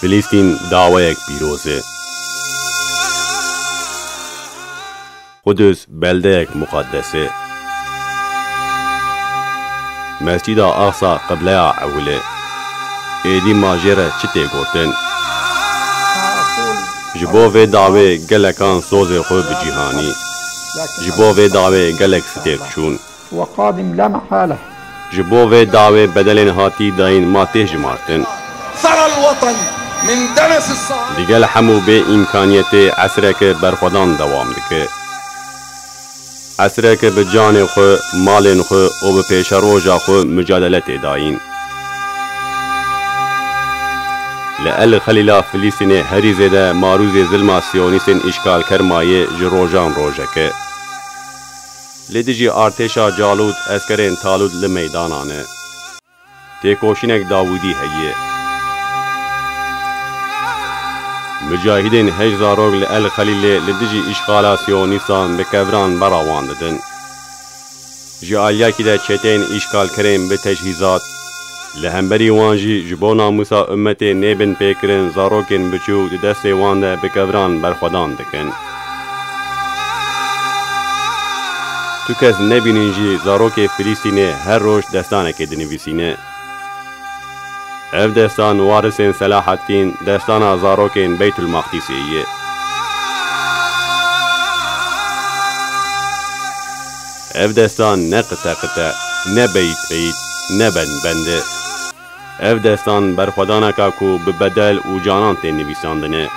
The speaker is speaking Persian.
فلسطین داوایک پیروزه. قدس بلدهک مقدسه. مسجد اقصا قبله اوله. ایدی ماجره چته گوتن. جبو و داوی گلکان سوز خو بجیهانی. جبو و داوی گلک ستیک چون. وقادم لا محاله. جبو و داوی بدلین هاتی داین ماته جمارتن. ثرى الوطن من دنس الصهاينة. دیگل همو به امکانیت عصره که برخودان دوام دکه. عصره که به جان خو، مال خو و به پیش روژا خو مجادلت داین. لأل خلیلا فلسطین هری زده ماروز ظلم سیونیستین اشکال کرمایه جروجان روژکه. لدیجی ارتشا جالود اسکرین تالود لمیدانانه. تیکوشینک داودی هیه. مجاهدین هجزاروگ لأل خلیل لدیجی اشکالا سیونیستان به کوران براوانددن. جعالیاکی ده چتین اشکال کرین به تجهیزات لهمبری وانجی جبو ناموسا امت نیبن پیکرن زاروکن بچو دست وانده به کوران برخودان دکن. تو کس نبینین جی زاروک فلسطینه هر روش دستانه که دنویسینه. اف دستان وارثین صلاح الدین دستان زاروکین بیت المقدسیه. اف دستان نه قطع نه بیت نه بنده. اف دستان برخودانه که به بدل و جانان تین نویساندنه.